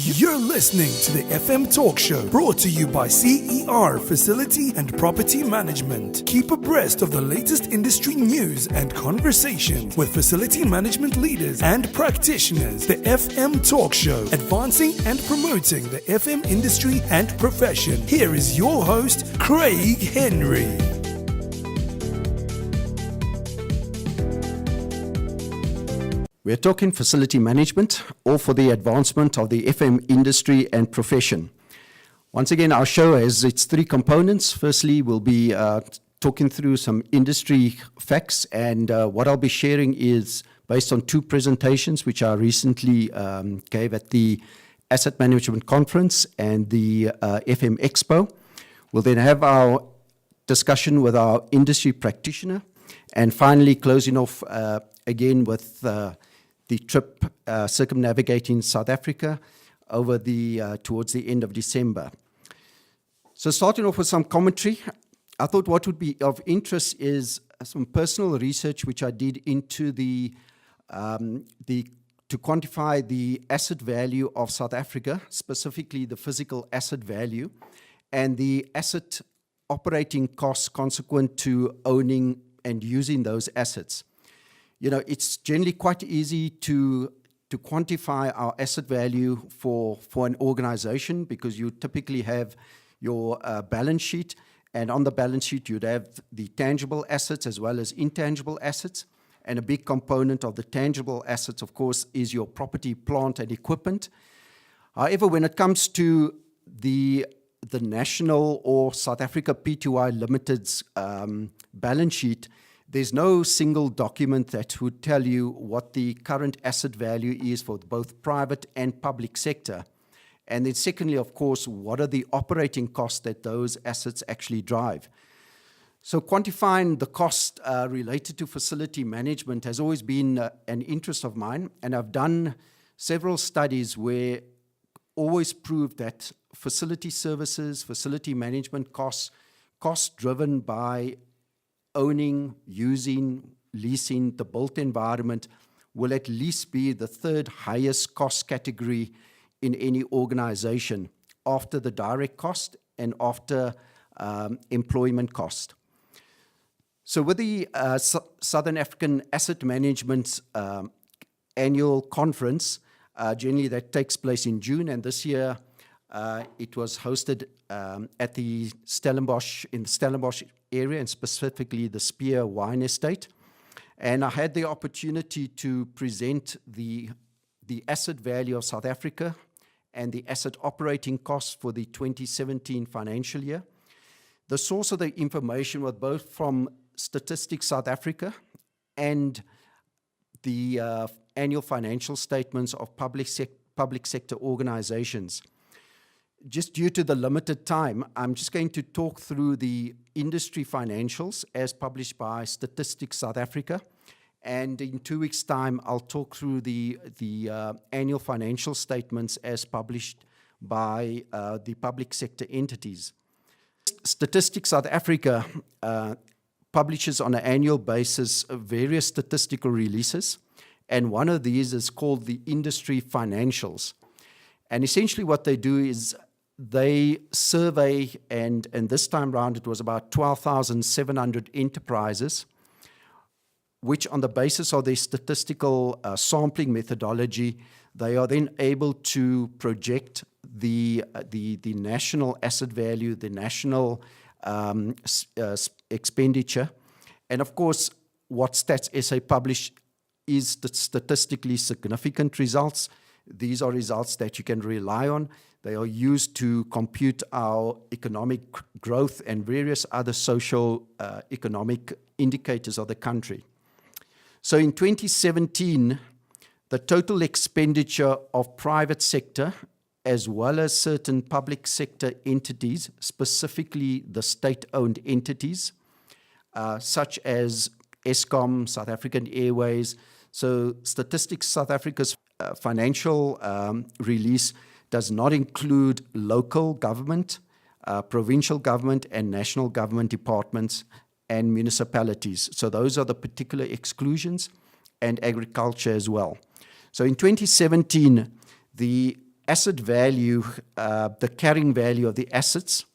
You're listening to the FM Talk Show, brought to you by CER Facility and Property Management. Keep abreast of the latest industry news and conversations with facility management leaders and practitioners. The FM Talk Show, advancing and promoting the FM industry and profession. Here is your host, Craig Henry. We're talking facility management, all for the advancement of the FM industry and profession. Once again, our show has its three components. Firstly, we'll be talking through some industry facts, and what I'll be sharing is based on two presentations which I recently gave at the Asset Management Conference and the FM Expo. We'll then have our discussion with our industry practitioner, and finally closing off again with the trip circumnavigating South Africa over towards the end of December. So starting off with some commentary, I thought what would be of interest is some personal research which I did into to quantify the asset value of South Africa, specifically the physical asset value, and the asset operating costs consequent to owning and using those assets. You know, it's generally quite easy to quantify our asset value for an organization, because you typically have your balance sheet, and on the balance sheet you'd have the tangible assets as well as intangible assets. And a big component of the tangible assets, of course, is your property, plant, and equipment. However, when it comes to the national or South Africa Pty Limited's balance sheet, there's no single document that would tell you what the current asset value is for both private and public sector. And then secondly, of course, what are the operating costs that those assets actually drive? So quantifying the cost related to facility management has always been an interest of mine, and I've done several studies where always prove that facility services, facility management costs driven by owning, using, leasing the built environment will at least be the third highest cost category in any organization, after the direct cost and after employment cost. So with the Southern African Asset Management annual conference, generally that takes place in June, and this year it was hosted at the Stellenbosch area, and specifically the Spear Wine Estate. And I had the opportunity to present the asset value of South Africa and the asset operating costs for the 2017 financial year. The source of the information was both from Statistics South Africa and the annual financial statements of public sector organizations. Just due to the limited time, I'm just going to talk through the industry financials as published by Statistics South Africa. And in 2 weeks' time, I'll talk through the annual financial statements as published by the public sector entities. Statistics South Africa publishes on an annual basis various statistical releases, and one of these is called the industry financials. And essentially what they do is they survey, and this time round it was about 12,700 enterprises, which on the basis of their statistical sampling methodology, they are then able to project the national asset value, the national expenditure. And of course, what Stats SA publish is the statistically significant results. These are results that you can rely on. They are used to compute our economic growth and various other social economic indicators of the country. So in 2017, the total expenditure of private sector as well as certain public sector entities, specifically the state-owned entities, such as Eskom, South African Airways. So Statistics South Africa's financial release does not include local government, provincial government, and national government departments and municipalities. So those are the particular exclusions, and agriculture as well. So in 2017, the asset value, the carrying value of the assets,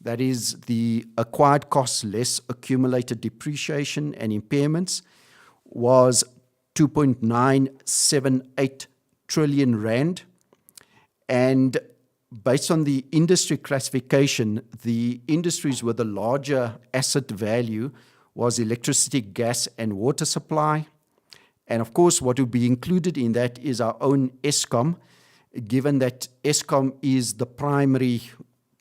that is the acquired costs less accumulated depreciation and impairments, was 2.978 trillion rand. And based on the industry classification, the industries with the larger asset value was electricity, gas, and water supply. And of course, what will be included in that is our own Eskom, given that Eskom is the primary,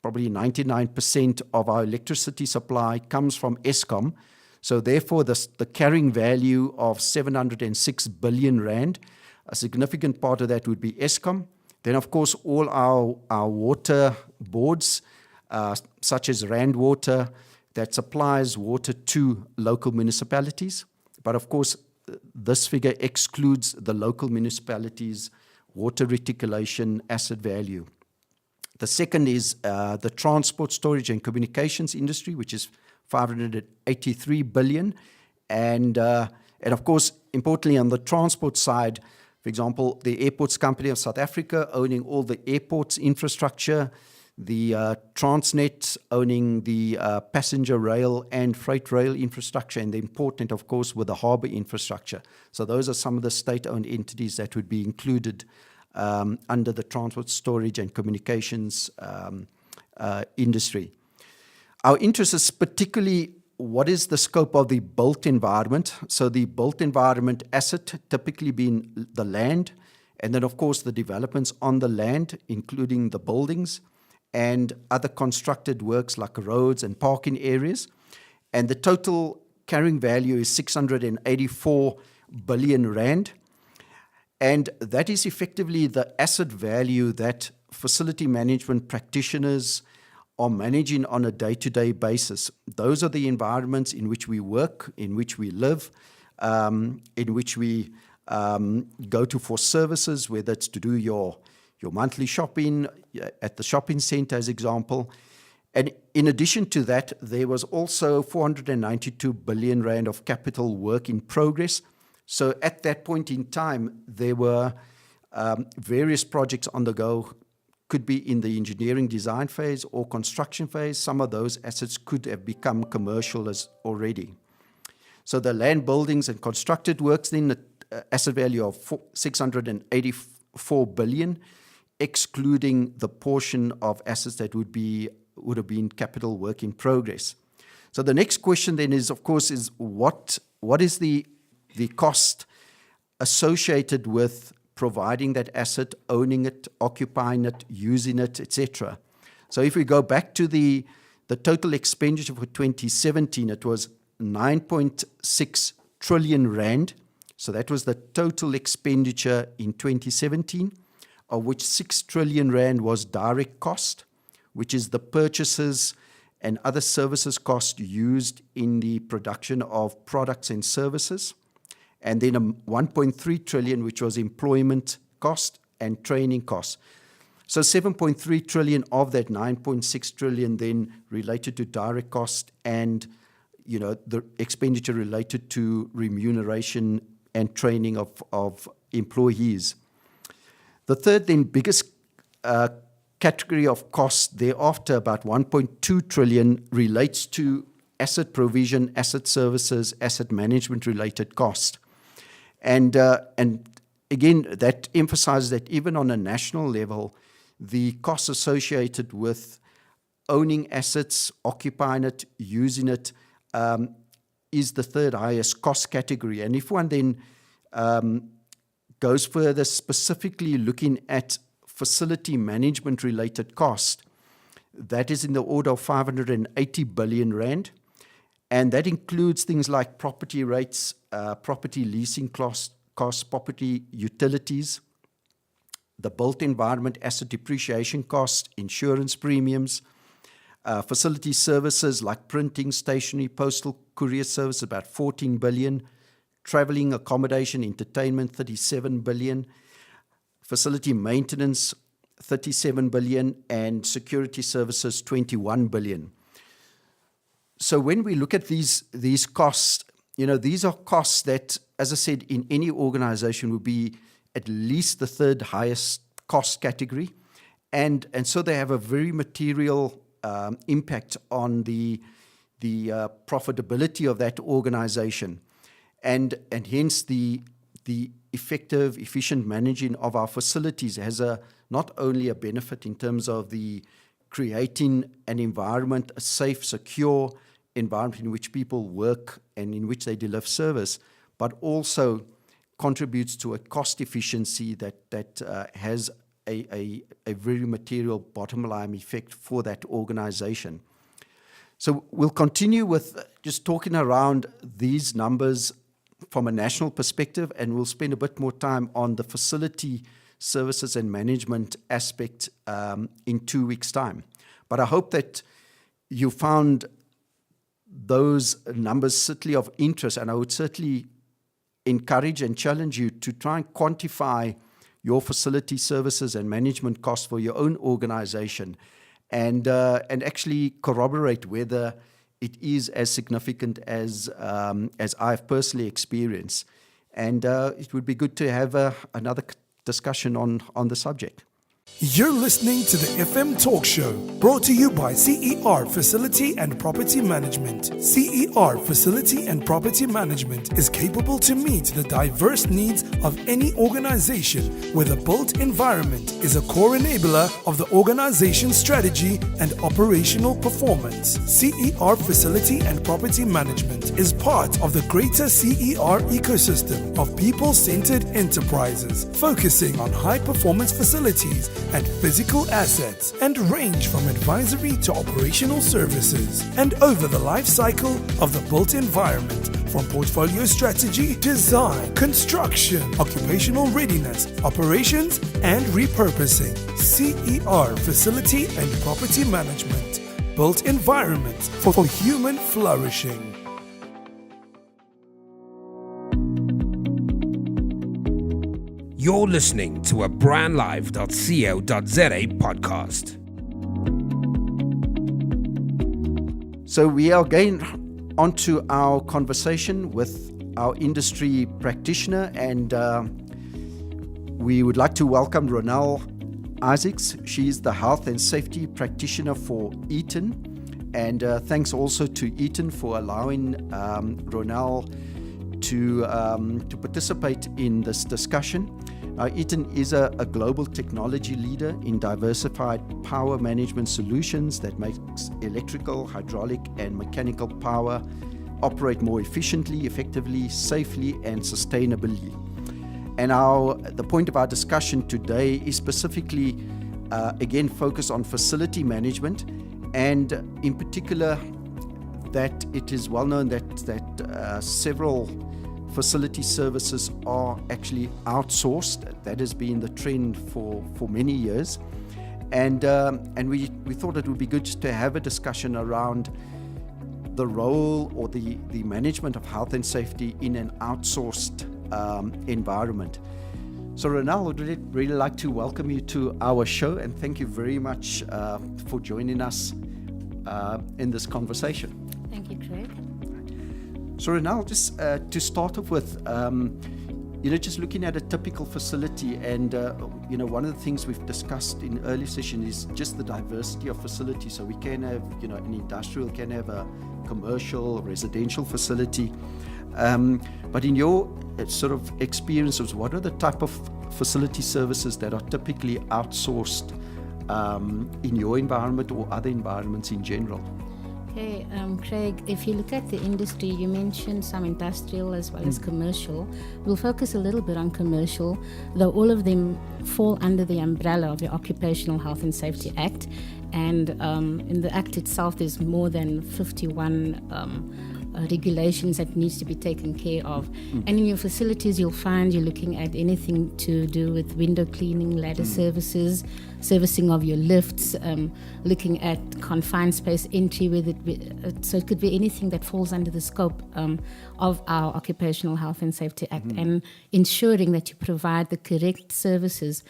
probably 99% of our electricity supply comes from Eskom. So therefore, the carrying value of 706 billion rand, a significant part of that would be Eskom. Then, of course, all our water boards, such as Rand Water, that supplies water to local municipalities. But of course, this figure excludes the local municipalities' water reticulation asset value. The second is the transport, storage, and communications industry, which is 583 billion. And of course, importantly, on the transport side, for example, the Airports Company of South Africa owning all the airports infrastructure, the Transnet owning the passenger rail and freight rail infrastructure, and the important, of course, with the harbour infrastructure. So those are some of the state-owned entities that would be included under the transport, storage, and communications industry. Our interest is particularly what is the scope of the built environment. So the built environment asset typically being the land, and then, of course, the developments on the land, including the buildings, and other constructed works like roads and parking areas. And the total carrying value is 684 billion rand. And that is effectively the asset value that facility management practitioners are managing on a day-to-day basis. Those are the environments in which we work, in which we live, in which we go to for services, whether it's to do your monthly shopping at the shopping center, as example. And in addition to that, there was also 492 billion rand of capital work in progress. So at that point in time, there were various projects on the go, could be in the engineering design phase or construction phase. Some of those assets could have become commercial as already. So the land, buildings, and constructed works, then the asset value of 684 billion, excluding the portion of assets that would have been capital work in progress. So the next question then is, of course, is what is the cost associated with providing that asset, owning it, occupying it, using it, etc. So if we go back to the total expenditure for 2017, it was 9.6 trillion rand. So that was the total expenditure in 2017, of which 6 trillion rand was direct cost, which is the purchases and other services cost used in the production of products and services. And then 1.3 trillion, which was employment cost and training costs. So 7.3 trillion of that 9.6 trillion then related to direct cost and, the expenditure related to remuneration and training of employees. The third then biggest category of cost thereafter, about 1.2 trillion, relates to asset provision, asset services, asset management related cost. And again, that emphasizes that even on a national level, the costs associated with owning assets, occupying it, using it, is the third highest cost category. And if one then goes further, specifically looking at facility management related cost, that is in the order of 580 billion rand. And that includes things like property rates, property leasing costs, property utilities, the built environment asset depreciation costs, insurance premiums, facility services like printing, stationery, postal courier service, about 14 billion, traveling, accommodation, entertainment, 37 billion, facility maintenance, 37 billion, and security services, 21 billion. So when we look at these costs, these are costs that, as I said, in any organization would be at least the third highest cost category. And so they have a very material impact on the profitability of that organization. And hence the effective, efficient managing of our facilities has not only a benefit in terms of the creating an environment, a safe, secure environment in which people work and in which they deliver service, but also contributes to a cost efficiency that has a very material bottom line effect for that organization. So we'll continue with just talking around these numbers from a national perspective, and we'll spend a bit more time on the facility services and management aspect in 2 weeks' time. But I hope that you found those numbers certainly of interest, and I would certainly encourage and challenge you to try and quantify your facility services and management costs for your own organization, and actually corroborate whether it is as significant as I've personally experienced. And it would be good to have another discussion on the subject. You're listening to the FM Talk Show, brought to you by CER Facility and Property Management. CER Facility and Property Management is capable to meet the diverse needs of any organization where the built environment is a core enabler of the organization's strategy and operational performance. CER Facility and Property Management is part of the greater CER ecosystem of people-centered enterprises, focusing on high-performance facilities and physical assets, and range from advisory to operational services, and over the life cycle of the built environment, from portfolio strategy, design, construction, occupational readiness, operations, and repurposing. CER Facility and Property Management, built environments for human flourishing. You're listening to a brandlive.co.za podcast. So we are going on to our conversation with our industry practitioner, and we would like to welcome Ronelle Isaacs. She's the health and safety practitioner for Eaton, and thanks also to Eaton for allowing Ronelle to participate in this discussion. Eaton is a global technology leader in diversified power management solutions that makes electrical, hydraulic, and mechanical power operate more efficiently, effectively, safely, and sustainably. And the point of our discussion today is specifically, again, focused on facility management, and in particular, that it is well known that several facility services are actually outsourced. That has been the trend for many years, and we thought it would be good to have a discussion around the role or the management of health and safety in an outsourced environment. So Ronelle, I would really like to welcome you to our show, and thank you very much for joining us in this conversation. Thank you, Craig. So Ronelle, just to start off with, just looking at a typical facility, and one of the things we've discussed in early session is just the diversity of facilities. So we can have, an industrial, can have a commercial, residential facility. But in your sort of experiences, what are the type of facility services that are typically outsourced in your environment or other environments in general? Okay, Craig, if you look at the industry, you mentioned some industrial as well as commercial. We'll focus a little bit on commercial, though all of them fall under the umbrella of the Occupational Health and Safety Act. And in the Act itself, there's more than 51 regulations that needs to be taken care of. And in your facilities, you'll find you're looking at anything to do with window cleaning, ladder services, servicing of your lifts, looking at confined space entry with it. So it could be anything that falls under the scope of our Occupational Health and Safety Act, and ensuring that you provide the correct services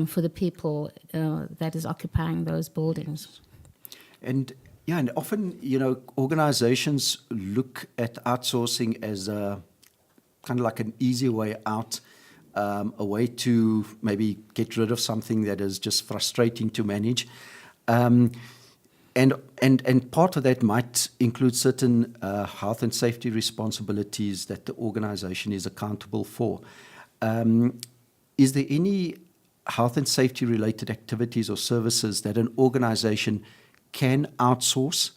for the people that is occupying those buildings. And often, organizations look at outsourcing as kind of like an easy way out a way to maybe get rid of something that is just frustrating to manage. And part of that might include certain health and safety responsibilities that the organization is accountable for. Is there any health and safety related activities or services that an organization can outsource?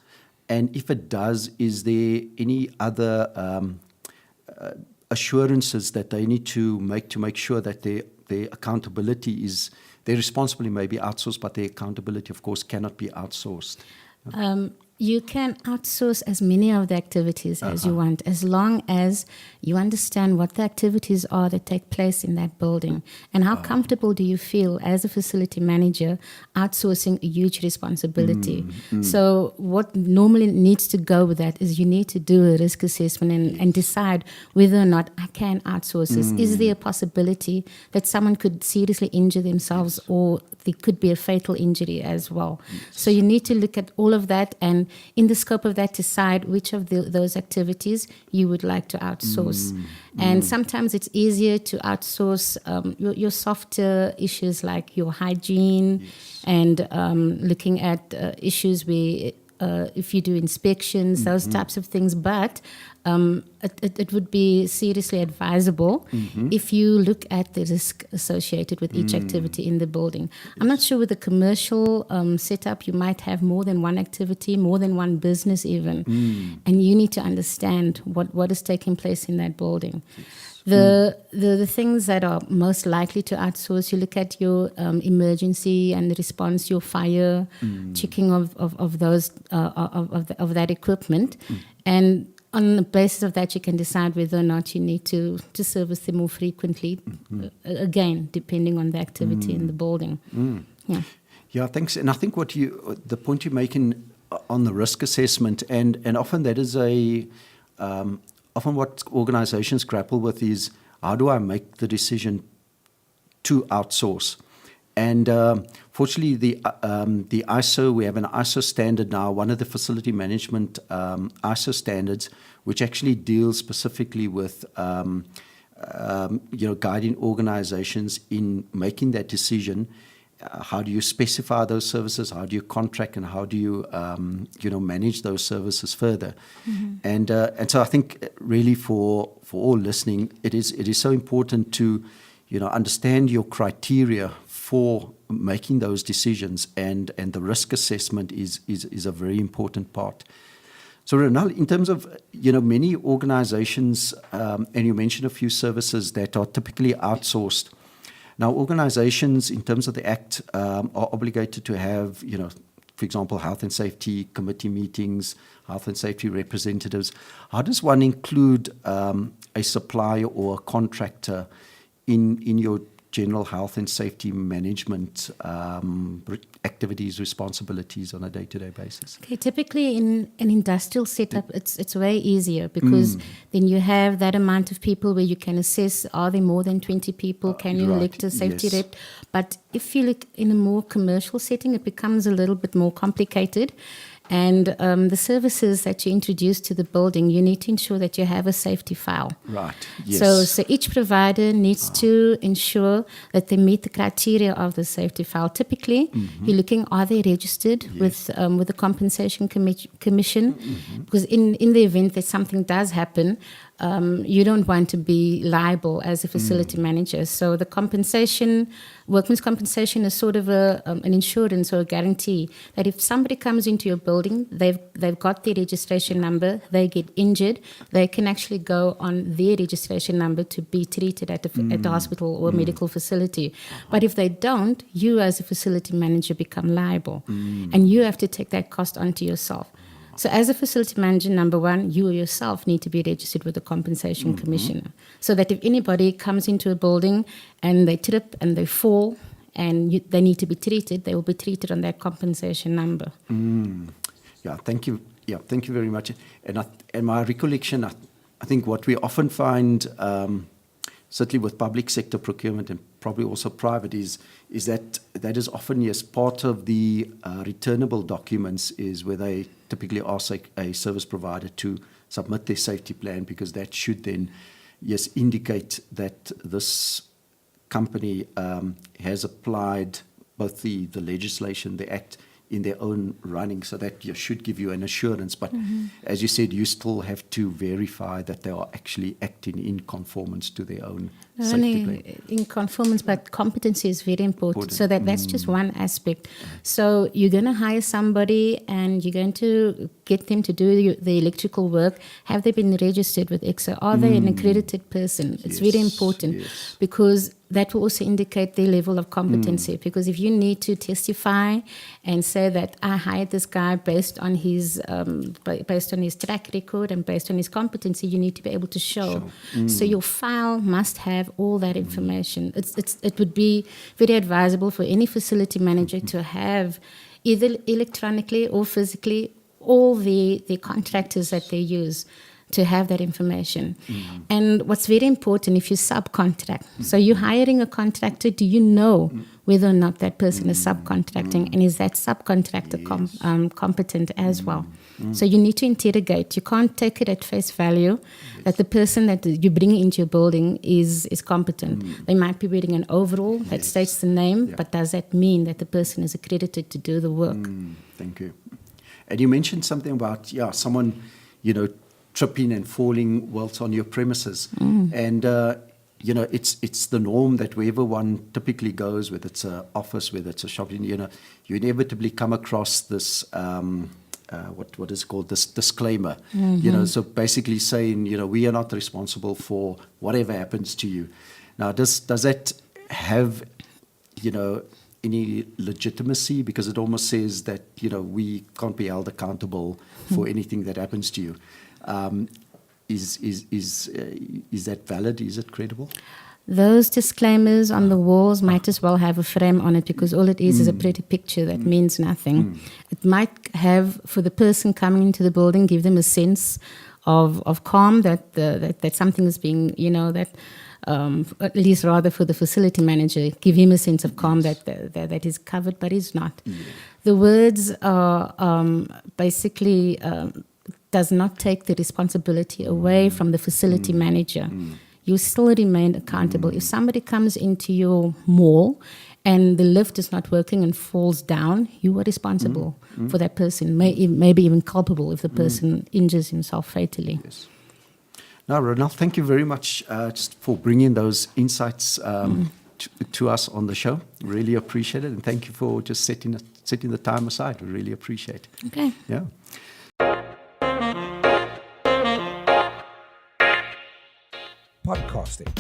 And if it does, is there any other assurances that they need to make sure that their accountability is, their responsibility may be outsourced, but their accountability, of course, cannot be outsourced? You can outsource as many of the activities as you want, as long as you understand what the activities are that take place in that building, and how comfortable do you feel as a facility manager outsourcing a huge responsibility. So what normally needs to go with that is you need to do a risk assessment and decide whether or not I can outsource this. Is there a possibility that someone could seriously injure themselves, or there could be a fatal injury as well? So you need to look at all of that, and in the scope of that, decide which of those activities you would like to outsource. And sometimes it's easier to outsource your softer issues like your hygiene and looking at issues where if you do inspections, those types of things. But it would be seriously advisable if you look at the risk associated with each activity in the building. I'm not sure with the commercial setup, you might have more than one activity, more than one business even, and you need to understand what is taking place in that building. The things that are most likely to outsource, you look at your emergency and response, your fire, checking of those of that equipment, and on the basis of that, you can decide whether or not you need to service them more frequently. Again, depending on the activity in the building. Yeah, thanks. And I think the point you're making on the risk assessment, and often that is often what organizations grapple with is, how do I make the decision to outsource? And fortunately, the ISO, we have an ISO standard now, one of the facility management ISO standards, which actually deals specifically with guiding organizations in making that decision. How do you specify those services? How do you contract, and how do you manage those services further? And so I think really for all listening, it is so important to understand your criteria for making those decisions, and the risk assessment is a very important part. So Ronald, in terms of many organizations, and you mentioned a few services that are typically outsourced. Now, organizations, in terms of the Act, are obligated to have, for example, health and safety committee meetings, health and safety representatives. How does one include a supplier or a contractor in your general health and safety management activities, responsibilities on a day-to-day basis? Okay, typically in an industrial setup, it's way easier, because then you have that amount of people where you can assess, are there more than 20 people, can you elect a safety rep? But if you look in a more commercial setting, it becomes a little bit more complicated. And the services that you introduce to the building, you need to ensure that you have a safety file. Right, yes. So each provider needs to ensure that they meet the criteria of the safety file. Typically, you're looking, are they registered with the Compensation Commission? Because in the event that something does happen, you don't want to be liable as a facility manager. So the workman's compensation is sort of an insurance or a guarantee that if somebody comes into your building, they've got their registration number, they get injured, they can actually go on their registration number to be treated at the hospital or medical facility. But if they don't, you as a facility manager become liable, and you have to take that cost onto yourself. So as a facility manager, number one, you yourself need to be registered with the Compensation Commissioner, so that if anybody comes into a building and they trip and they fall and they need to be treated, they will be treated on that compensation number. Yeah, thank you. Yeah, thank you very much. And my recollection, I think what we often find, certainly with public sector procurement and probably also private, is that is often, yes, part of the returnable documents is where they typically ask a service provider to submit their safety plan, because that should then, yes, indicate that this company has applied both the legislation, the act, in their own running, so that should give you an assurance. But as you said, you still have to verify that they are actually acting in conformance to their own Not safety plan. only in conformance, but competency is very important. So that's just one aspect. So you're going to hire somebody and you're going to get them to do the electrical work. Have they been registered with EXA? Are they an accredited person? It's very important because that will also indicate their level of competency. Because if you need to testify and say that I hired this guy based on his track record and based on his competency, you need to be able to show. So your file must have all that information. It would be very advisable for any facility manager to have either electronically or physically all the contractors that they use, to have that information. And what's very important, if you subcontract, so you're hiring a contractor, do you know whether or not that person is subcontracting, and is that subcontractor competent as well? So you need to interrogate. You can't take it at face value that the person that you bring into your building is competent. They might be wearing an overall that states the name, but does that mean that the person is accredited to do the work? Thank you. And you mentioned something about someone, tripping and falling whilst on your premises. And, it's the norm that wherever one typically goes, whether it's an office, whether it's a shop, you inevitably come across this, what is called this disclaimer. So basically saying, we are not responsible for whatever happens to you. Now, does that have, any legitimacy? Because it almost says that, we can't be held accountable for anything that happens to you. Is that valid? Is it credible? Those disclaimers on the walls might as well have a frame on it, because all it is a pretty picture that means nothing. It might have, for the person coming into the building, give them a sense of calm that something is being, at least rather for the facility manager, give him a sense of calm that is covered, but is not. The words are basically does not take the responsibility away from the facility manager. You still remain accountable. If somebody comes into your mall and the lift is not working and falls down, you are responsible for that person, maybe even culpable if the person injures himself fatally. Yes. Now, Ronald, thank you very much just for bringing those insights to us on the show. Really appreciate it. And thank you for just setting the time aside. We really appreciate it. Okay. Yeah. Podcasting,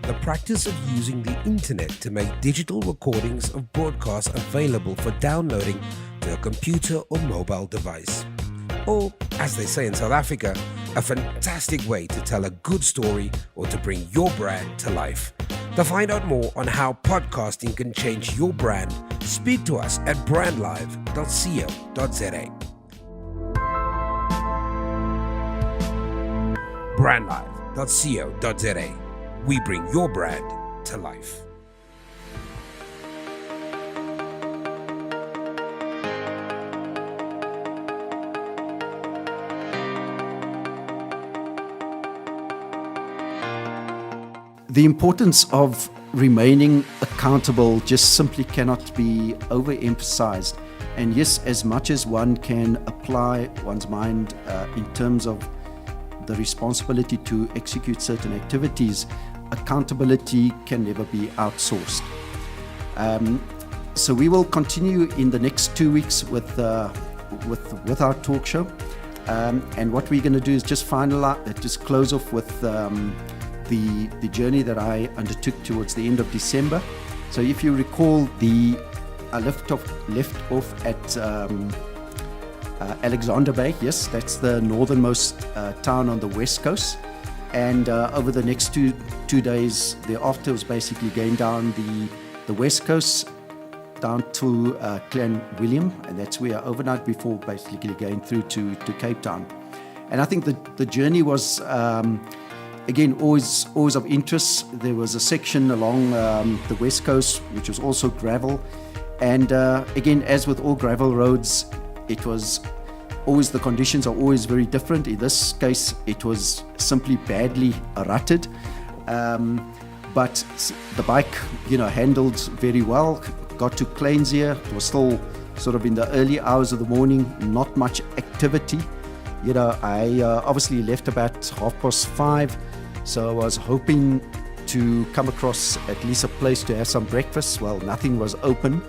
the practice of using the internet to make digital recordings of broadcasts available for downloading to a computer or mobile device. Or, as they say in South Africa, a fantastic way to tell a good story or to bring your brand to life. To find out more on how podcasting can change your brand, speak to us at brandlive.co.za. brandlive.co.za. We bring your brand to life. The importance of remaining accountable just simply cannot be overemphasized. And yes, as much as one can apply one's mind in terms of the responsibility to execute certain activities, accountability can never be outsourced. So we will continue in the next 2 weeks with our talk show. And what we're going to do is just close off with the journey that I undertook towards the end of December. So if you recall, I left off at Alexander Bay. Yes, that's the northernmost town on the west coast. And over the next two days thereafter was basically going down the west coast down to Clan William, and that's where I overnight before basically going through to Cape Town. And I think the journey was again always of interest. There was a section along the west coast which was also gravel, and again, as with all gravel roads, it was always, the conditions are always very different. In this case, it was simply badly rutted. But the bike, handled very well. Got to Kleinzee. It was still sort of in the early hours of the morning, not much activity. I obviously left about 5:30, so I was hoping to come across at least a place to have some breakfast. Well, nothing was open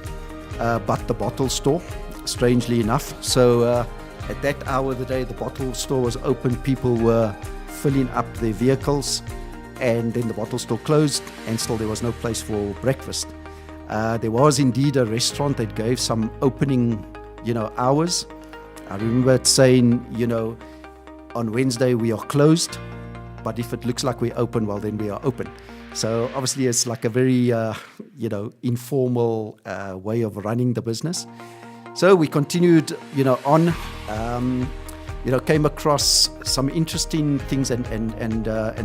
but the bottle store, strangely enough. So at that hour of the day, the bottle store was open. People were filling up their vehicles, and then the bottle store closed, and still there was no place for breakfast. There was indeed a restaurant that gave some opening, hours. I remember it saying, on Wednesday we are closed, but if it looks like we're open, well, then we are open. So obviously it's like a very, informal way of running the business. So we continued, on, came across some interesting things, and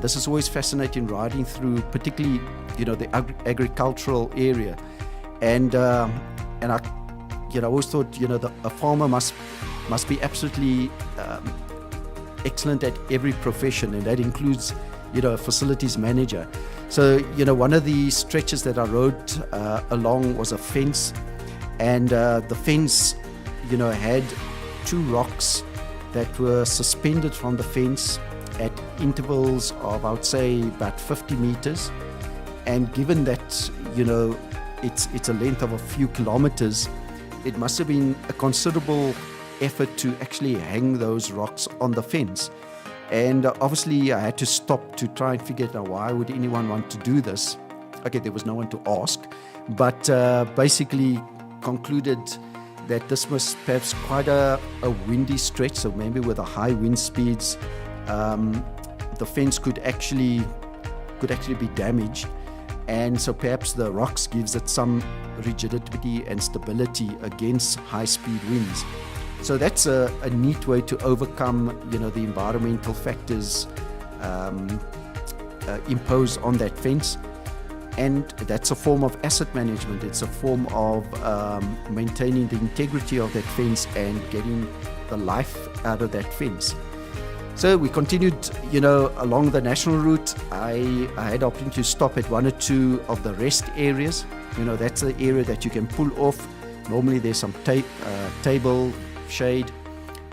this is always fascinating, riding through, particularly, the agricultural area, and I, always thought, a farmer must be absolutely excellent at every profession, and that includes, a facilities manager. So, one of the stretches that I rode along was a fence, and the fence, had 2 rocks that were suspended from the fence at intervals of, I would say, about 50 meters. And given that, it's a length of a few kilometers, it must have been a considerable effort to actually hang those rocks on the fence. And obviously I had to stop to try and figure out, why would anyone want to do this? Okay, there was no one to ask, but basically concluded that this was perhaps quite a windy stretch, so maybe with the high wind speeds, the fence could actually be damaged. And so perhaps the rocks gives it some rigidity and stability against high-speed winds. So that's a neat way to overcome, the environmental factors imposed on that fence. And that's a form of asset management. It's a form of maintaining the integrity of that fence and getting the life out of that fence. So we continued, along the national route. I had the opportunity to stop at 1 or 2 of the rest areas. That's the area that you can pull off. Normally there's some table, shade.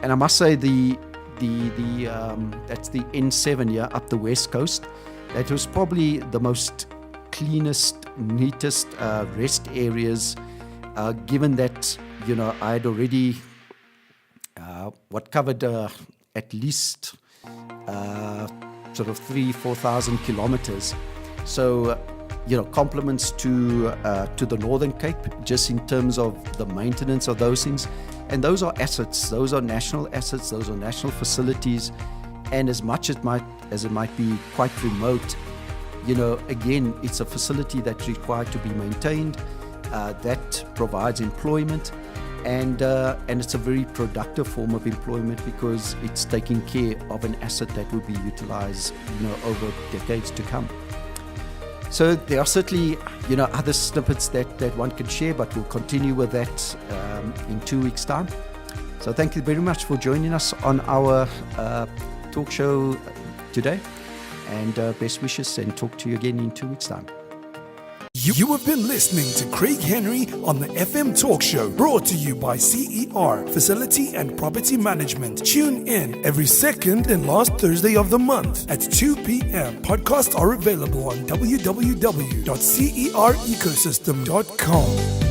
And I must say that's the N7 here up the west coast. That was probably the most cleanest, neatest rest areas, given that, I had already covered at least sort of 3,000-4,000 kilometers. So, compliments to the Northern Cape, just in terms of the maintenance of those things. And those are assets. Those are national assets. Those are national facilities. And as much as it might be quite remote, again, it's a facility that's required to be maintained. That provides employment. And it's a very productive form of employment, because it's taking care of an asset that will be utilized, over decades to come. So there are certainly, other snippets that one can share, but we'll continue with that in 2 weeks' time. So thank you very much for joining us on our talk show today, and best wishes, and talk to you again in 2 weeks' time. You have been listening to Craig Henry on the FM Talk Show, brought to you by CER, Facility and Property Management. Tune in every second and last Thursday of the month at 2 p.m. Podcasts are available on www.cerecosystem.com.